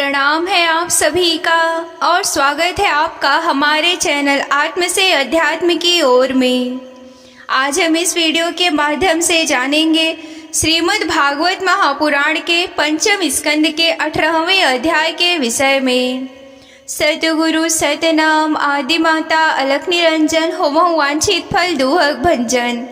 प्रणाम है आप सभी का और स्वागत है आपका हमारे चैनल आत्म से अध्यात्म की ओर में। आज हम इस वीडियो के माध्यम से जानेंगे श्रीमद् भागवत महापुराण के पंचम स्कंद के 18वें अध्याय के विषय में। सतगुरु सतनाम आदि माता अलख निरंजन होमो वांछित फल दुहक भंजन।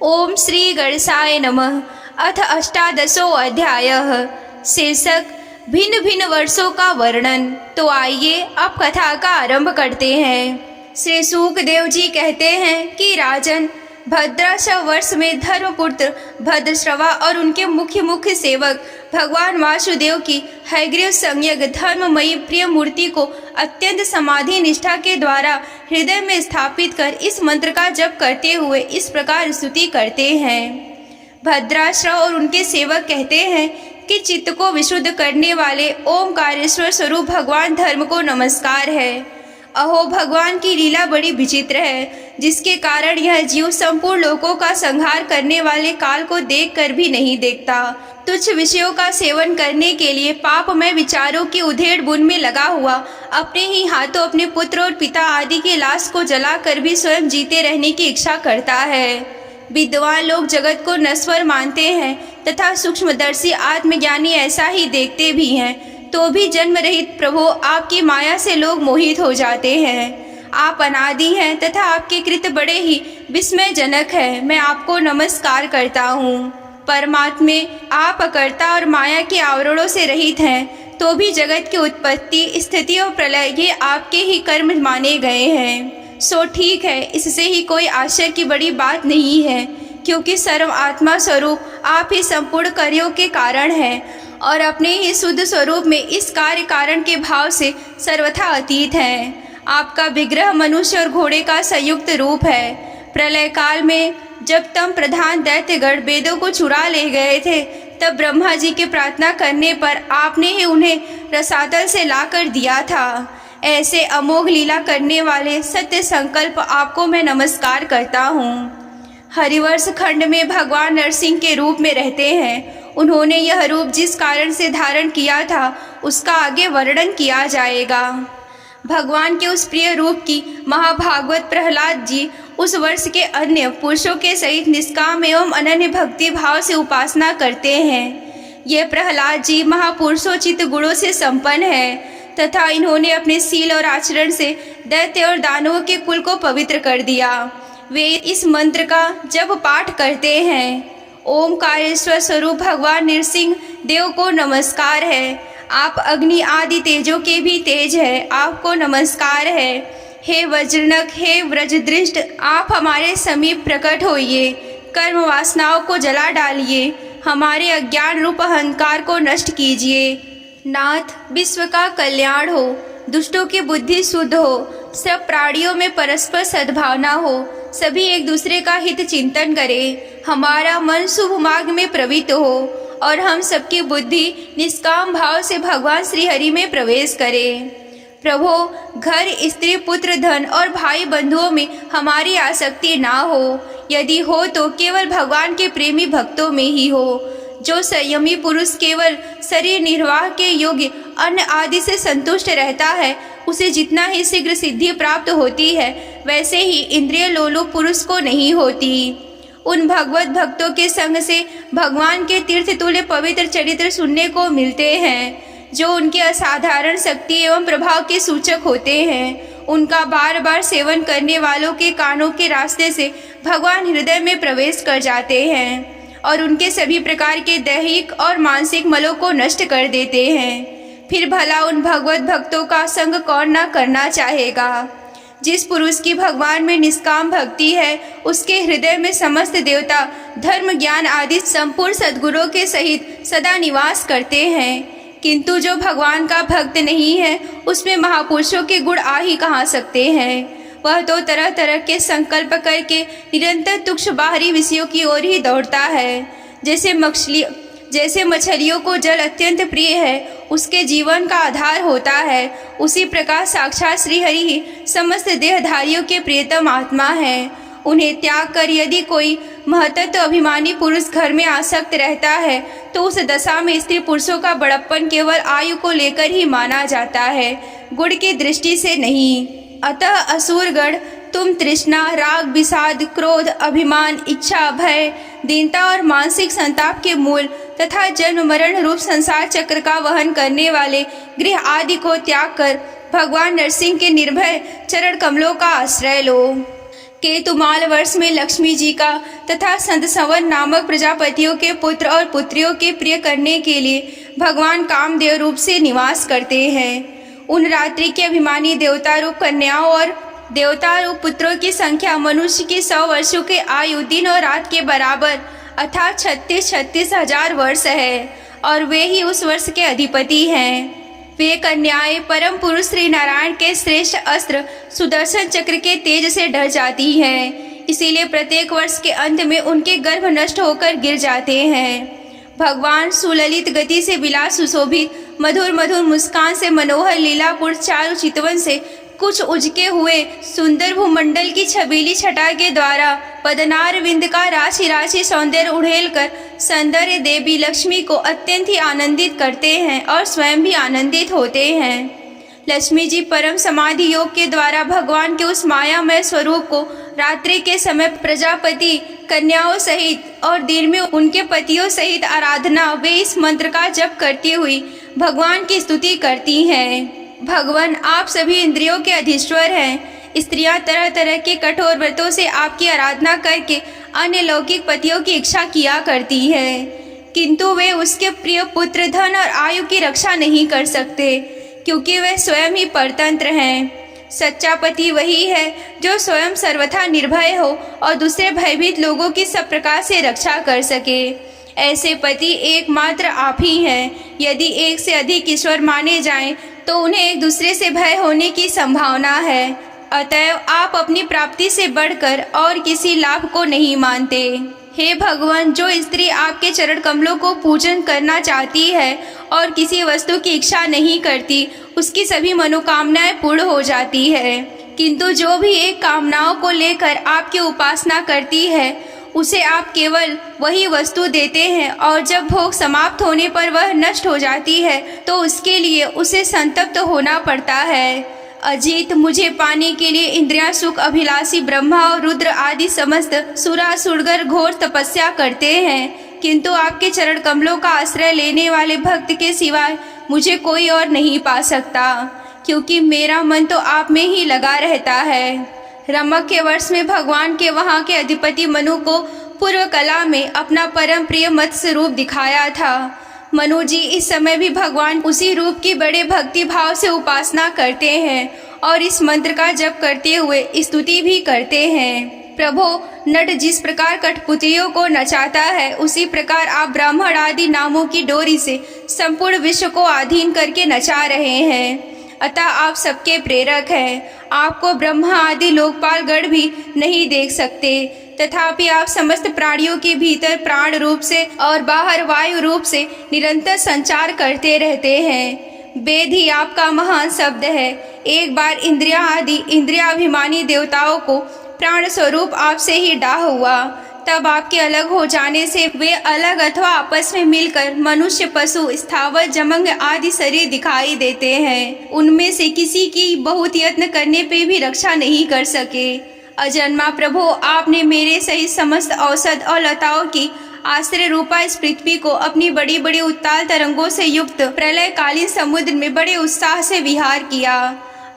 ओम श्री गणेशाय नमः। अथ अष्टादशो अध्यायः। शीर्षक भिन्न भिन्न वर्षों का वर्णन। तो आइए अब कथा का आरंभ करते हैं। श्री सूकदेव जी कहते हैं कि राजन, भद्राश्व वर्ष में धर्मपुत्र भद्रश्रवा और उनके मुख्य सेवक भगवान वासुदेव की हयग्रीव संज्ञक धर्ममयी प्रिय मूर्ति को अत्यंत समाधि निष्ठा के द्वारा हृदय में स्थापित कर इस मंत्र का जप करते हुए इस प्रकार स्तुति करते हैं। भद्राश्रव और उनके सेवक कहते हैं कि चित्त को विशुद्ध करने वाले ओमकारेश्वर स्वरूप भगवान धर्म को नमस्कार है। अहो, भगवान की लीला बड़ी विचित्र है, जिसके कारण यह जीव संपूर्ण लोकों का संहार करने वाले काल को देखकर भी नहीं देखता। तुच्छ विषयों का सेवन करने के लिए पापमय विचारों की उधेड़ बुन में लगा हुआ अपने ही हाथों अपने पुत्र और पिता आदि की लाश को जलाकर भी स्वयं जीते रहने की इच्छा करता है। विद्वान लोग जगत को नश्वर मानते हैं तथा सूक्ष्मदर्शी आत्मज्ञानी ऐसा ही देखते भी हैं, तो भी जन्म रहित प्रभु आपकी माया से लोग मोहित हो जाते हैं। आप अनादि हैं तथा आपके कृत्य बड़े ही विस्मयजनक है। मैं आपको नमस्कार करता हूँ। परमात्मे, आप अकर्ता और माया के आवरणों से रहित हैं, तो भी जगत की उत्पत्ति, स्थिति और प्रलय ये आपके ही कर्म माने गए हैं। सो ठीक है, इससे ही कोई आश्चर्य की बड़ी बात नहीं है, क्योंकि सर्व आत्मा स्वरूप आप ही संपूर्ण कार्यों के कारण हैं और अपने ही शुद्ध स्वरूप में इस कार्य कारण के भाव से सर्वथा अतीत हैं। आपका विग्रह मनुष्य और घोड़े का संयुक्त रूप है। प्रलय काल में जब तम प्रधान दैत्यगण वेदों को चुरा ले गए थे, तब ब्रह्मा जी के प्रार्थना करने पर आपने ही उन्हें रसातल से ला कर दिया था। ऐसे अमोघ लीला करने वाले सत्य संकल्प आपको मैं नमस्कार करता हूँ। हरिवर्ष खंड में भगवान नरसिंह के रूप में रहते हैं। उन्होंने यह रूप जिस कारण से धारण किया था उसका आगे वर्णन किया जाएगा। भगवान के उस प्रिय रूप की महाभागवत प्रहलाद जी उस वर्ष के अन्य पुरुषों के सहित निष्काम एवं अनन्य भक्ति भाव से उपासना करते हैं। ये प्रहलाद जी महापुरुषोचित गुणों से संपन्न है तथा इन्होंने अपने सील और आचरण से दैत्य और दानवों के कुल को पवित्र कर दिया। वे इस मंत्र का जब पाठ करते हैं। ओमकारेश्वर स्वरूप भगवान नरसिंह देव को नमस्कार है। आप अग्नि आदि तेजों के भी तेज है, आपको नमस्कार है। हे वज्रनक, हे व्रजदृष्ट, आप हमारे समीप प्रकट होइए। कर्म वासनाओं को जला डालिए, हमारे अज्ञान रूप अहंकार को नष्ट कीजिए। नाथ, विश्व का कल्याण हो, दुष्टों की बुद्धि शुद्ध हो, सब प्राणियों में परस्पर सद्भावना हो, सभी एक दूसरे का हित चिंतन करें, हमारा मन शुभ मार्ग में प्रवृत्त हो और हम सबकी बुद्धि निष्काम भाव से भगवान श्री हरि में प्रवेश करें। प्रभो, घर, स्त्री, पुत्र, धन और भाई बंधुओं में हमारी आसक्ति ना हो। यदि हो तो केवल भगवान के प्रेमी भक्तों में ही हो। जो संयमी पुरुष केवल शरीर निर्वाह के योग्य अन्न आदि से संतुष्ट रहता है, उसे जितना ही शीघ्र सिद्धि प्राप्त होती है, वैसे ही इंद्रिय लोलुप पुरुष को नहीं होती। उन भगवत भक्तों के संग से भगवान के तीर्थ तुल्य पवित्र चरित्र सुनने को मिलते हैं, जो उनके असाधारण शक्ति एवं प्रभाव के सूचक होते हैं। उनका बार बार सेवन करने वालों के कानों के रास्ते से भगवान हृदय में प्रवेश कर जाते हैं और उनके सभी प्रकार के दैहिक और मानसिक मलों को नष्ट कर देते हैं। फिर भला उन भगवत भक्तों का संग कौन ना करना चाहेगा। जिस पुरुष की भगवान में निष्काम भक्ति है, उसके हृदय में समस्त देवता धर्म ज्ञान आदि संपूर्ण सद्गुणों के सहित सदा निवास करते हैं। किंतु जो भगवान का भक्त नहीं है, उसमें महापुरुषों के गुण आ ही कहाँ सकते हैं। वह तो तरह तरह के संकल्प करके निरंतर तुच्छ बाहरी विषयों की ओर ही दौड़ता है। जैसे मछलियों को जल अत्यंत प्रिय है, उसके जीवन का आधार होता है, उसी प्रकार साक्षात श्री हरि ही समस्त देहधारियों के प्रियतम आत्मा है उन्हें त्याग कर यदि कोई महत्त्व अभिमानी पुरुष घर में आसक्त रहता है तो उस दशा में स्त्री पुरुषों का बड़प्पन केवल आयु को लेकर ही माना जाता है, गुण की दृष्टि से नहीं। अतः असुरगण, तुम तृष्णा, राग, विषाद, क्रोध, अभिमान, इच्छा, भय, दीनता और मानसिक संताप के मूल तथा जन्म मरण रूप संसार चक्र का वहन करने वाले गृह आदि को त्याग कर भगवान नरसिंह के निर्भय चरण कमलों का आश्रय लो। केतुमाल वर्ष में लक्ष्मी जी का तथा संत संवर नामक प्रजापतियों के पुत्र और पुत्रियों के प्रिय करने के लिए भगवान कामदेव रूप से निवास करते हैं। उन रात्रि के अभिमानी देवता रूप कन्याओं और देवता रूप पुत्रों की संख्या मनुष्य की 100 वर्षों के आयु दिन और रात के बराबर अर्थात 36 हजार वर्ष है और वे ही उस वर्ष के अधिपति हैं। वे कन्याएं परम पुरुष श्री नारायण के श्रेष्ठ अस्त्र सुदर्शन चक्र के तेज से डर जाती हैं, इसीलिए प्रत्येक वर्ष के अंत में उनके गर्भ नष्ट होकर गिर जाते हैं। भगवान सुललित गति से विलास सुशोभित मधुर मधुर मुस्कान से मनोहर लीलापुर चारु चितवन से कुछ उजके हुए सुंदर भूमंडल की छबीली छटा के द्वारा पदनार विंद का राशि राशि सौंदर्य उड़ेल कर सौंदर्य देवी लक्ष्मी को अत्यंत ही आनंदित करते हैं और स्वयं भी आनंदित होते हैं। लक्ष्मी जी परम समाधि योग के द्वारा भगवान के उस मायामय स्वरूप को रात्रि के समय प्रजापति कन्याओं सहित और दिन में उनके पतियों सहित आराधना वे इस मंत्र का जप करती हुई भगवान की स्तुति करती हैं। भगवान, आप सभी इंद्रियों के अधिश्वर हैं। स्त्रियां तरह तरह के कठोर व्रतों से आपकी आराधना करके अन्य लौकिक पतियों की इच्छा किया करती है, किंतु वे उसके प्रिय पुत्र, धन और आयु की रक्षा नहीं कर सकते, क्योंकि वे स्वयं ही परतंत्र हैं। सच्चा पति वही है जो स्वयं सर्वथा निर्भय हो और दूसरे भयभीत लोगों की सब प्रकार से रक्षा कर सके। ऐसे पति एकमात्र आप ही हैं। यदि एक से अधिक ईश्वर माने जाएं, तो उन्हें एक दूसरे से भय होने की संभावना है। अतएव आप अपनी प्राप्ति से बढ़कर और किसी लाभ को नहीं मानते। हे भगवान, जो स्त्री आपके चरण कमलों को पूजन करना चाहती है और किसी वस्तु की इच्छा नहीं करती, उसकी सभी मनोकामनाएं पूर्ण हो जाती है, किंतु जो भी एक कामनाओं को लेकर आपकी उपासना करती है उसे आप केवल वही वस्तु देते हैं और जब भोग समाप्त होने पर वह नष्ट हो जाती है तो उसके लिए उसे संतप्त होना पड़ता है। अजीत, मुझे पाने के लिए इंद्रियां सुख अभिलाषी ब्रह्मा और रुद्र आदि समस्त सुरासुरगण घोर तपस्या करते हैं, किंतु आपके चरण कमलों का आश्रय लेने वाले भक्त के सिवाय मुझे कोई और नहीं पा सकता, क्योंकि मेरा मन तो आप में ही लगा रहता है। रमक के वर्ष में भगवान के वहाँ के अधिपति मनु को पूर्व कला में अपना परम प्रिय मत्स्य रूप दिखाया था। मनु जी इस समय भी भगवान उसी रूप की बड़े भक्ति भाव से उपासना करते हैं और इस मंत्र का जप करते हुए स्तुति भी करते हैं। प्रभो, नट जिस प्रकार कठपुतलियों को नचाता है, उसी प्रकार आप ब्राह्मण आदि नामों की डोरी से संपूर्ण विश्व को अधीन करके नचा रहे हैं। अतः आप सबके प्रेरक हैं। आपको ब्रह्मा आदि लोकपाल गण भी नहीं देख सकते, तथापि आप समस्त प्राणियों के भीतर प्राण रूप से और बाहर वायु रूप से निरंतर संचार करते रहते हैं। वेद ही आपका महान शब्द है। एक बार इंद्रियाभिमानी देवताओं को प्राण स्वरूप आपसे ही डाह हुआ, तब आपके अलग हो जाने से वे अलग अथवा आपस में मिलकर मनुष्य, पशु, स्थावर, जमंग आदि शरीर दिखाई देते हैं। उनमें से किसी की बहुत यत्न करने पे भी रक्षा नहीं कर सके। अजन्मा प्रभो, आपने मेरे सहित समस्त औषध और लताओं की आश्रय रूपा इस पृथ्वी को अपनी बड़ी बड़ी उत्ताल तरंगों से युक्त प्रलयकालीन समुद्र में बड़े उत्साह से विहार किया।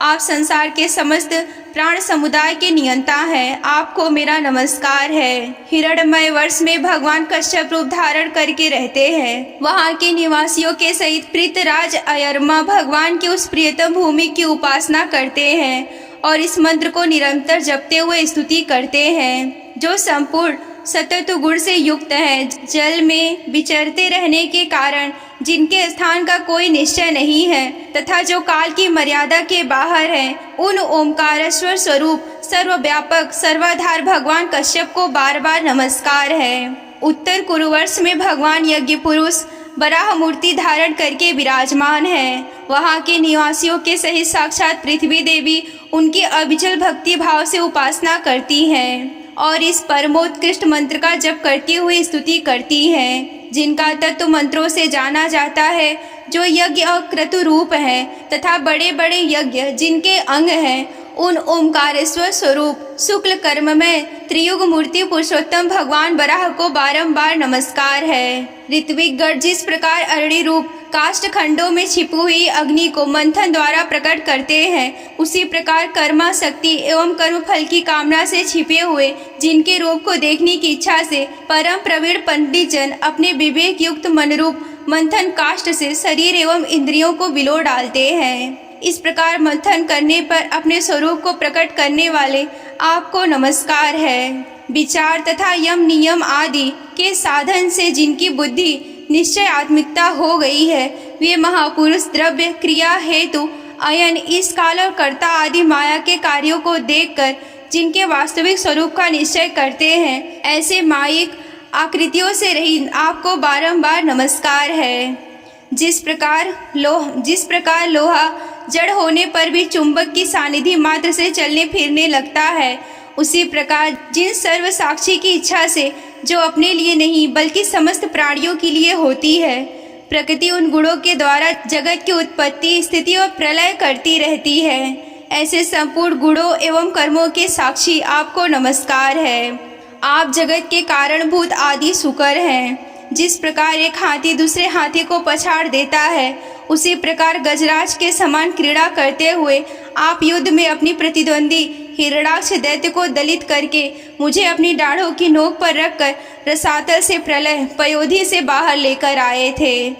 आप संसार के समस्त प्राण समुदाय के नियंता हैं। आपको मेरा नमस्कार है। हिरण्मय वर्ष में भगवान कश्यप रूप धारण करके रहते हैं। वहाँ के निवासियों के सहित पृथ्वीराज अयरमा भगवान की उस प्रियतम भूमि की उपासना करते हैं और इस मंत्र को निरंतर जपते हुए स्तुति करते हैं, जो संपूर्ण सतत गुण से युक्त है। जल में विचरते रहने के कारण जिनके स्थान का कोई निश्चय नहीं है तथा जो काल की मर्यादा के बाहर है, उन ओमकारेश्वर स्वरूप सर्वव्यापक सर्वाधार भगवान कश्यप को बार बार नमस्कार है। उत्तर कुरुवर्ष में भगवान यज्ञ पुरुष बराह मूर्ति धारण करके विराजमान है। वहाँ के निवासियों के सहित साक्षात पृथ्वी देवी उनकी अविचल भक्ति भाव से उपासना करती हैं। और इस परमोत्कृष्ट मंत्र का जप करती हुई स्तुति करती हैं, जिनका तत्व मंत्रों से जाना जाता है, जो यज्ञ और क्रतु रूप है तथा बड़े बड़े यज्ञ जिनके अंग हैं, उन ओमकारेश्वर स्वरूप शुक्ल कर्म में त्रियुग मूर्ति पुरुषोत्तम भगवान वराह को बारंबार नमस्कार है। ऋत्विक गण जिस प्रकार अरणी रूप काष्ठ खंडों में छिपी हुई अग्नि को मंथन द्वारा प्रकट करते हैं, उसी प्रकार कर्मा शक्ति एवं कर्म फल की कामना से छिपे हुए जिनके रूप को देखने की इच्छा से परम प्रवीण पंडित जन अपने विवेक युक्त मनरूप मंथन काष्ठ से शरीर एवं इंद्रियों को बिलो डालते हैं। इस प्रकार मंथन करने पर अपने स्वरूप को प्रकट करने वाले आपको नमस्कार है। विचार तथा यम नियम आदि के साधन से जिनकी बुद्धि निश्चय आत्मिकता हो गई है, वे महापुरुष द्रव्य क्रिया हेतु अयन इस काल और कर्ता आदि माया के कार्यों को देखकर जिनके वास्तविक स्वरूप का निश्चय करते हैं, ऐसे मायिक आकृतियों से रहित आपको बारंबार नमस्कार है। जिस प्रकार लोहा जड़ होने पर भी चुंबक की सानिधि मात्र से चलने फिरने लगता है, उसी प्रकार जिन सर्व साक्षी की इच्छा से, जो अपने लिए नहीं बल्कि समस्त प्राणियों के लिए होती है, प्रकृति उन गुणों के द्वारा जगत की उत्पत्ति स्थिति और प्रलय करती रहती है, ऐसे संपूर्ण गुणों एवं कर्मों के साक्षी आपको नमस्कार है। आप जगत के कारणभूत आदि सुकर हैं। जिस प्रकार एक हाथी दूसरे हाथी को पछाड़ देता है, उसी प्रकार गजराज के समान क्रीड़ा करते हुए आप युद्ध में अपनी प्रतिद्वंदी हिरणाक्ष दैत्य को दलित करके मुझे अपनी दाढ़ों की नोक पर रखकर रसातल से प्रलय पयोधि से बाहर लेकर आए थे।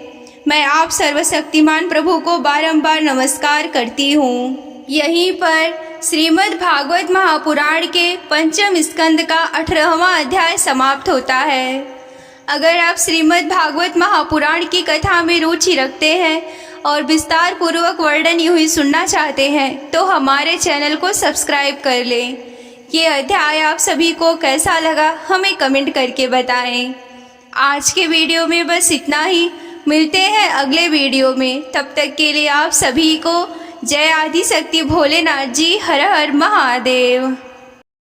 मैं आप सर्वशक्तिमान प्रभु को बारंबार नमस्कार करती हूँ। यहीं पर श्रीमद् भागवत महापुराण के पंचम स्कंद का 18वां अध्याय समाप्त होता है। अगर आप श्रीमद् भागवत महापुराण की कथा में रुचि रखते हैं और विस्तार पूर्वक वर्णन हुई सुनना चाहते हैं, तो हमारे चैनल को सब्सक्राइब कर लें। ये अध्याय आप सभी को कैसा लगा हमें कमेंट करके बताएं। आज के वीडियो में बस इतना ही। मिलते हैं अगले वीडियो में। तब तक के लिए आप सभी को जय आदिशक्ति भोलेनाथ जी। हर हर महादेव।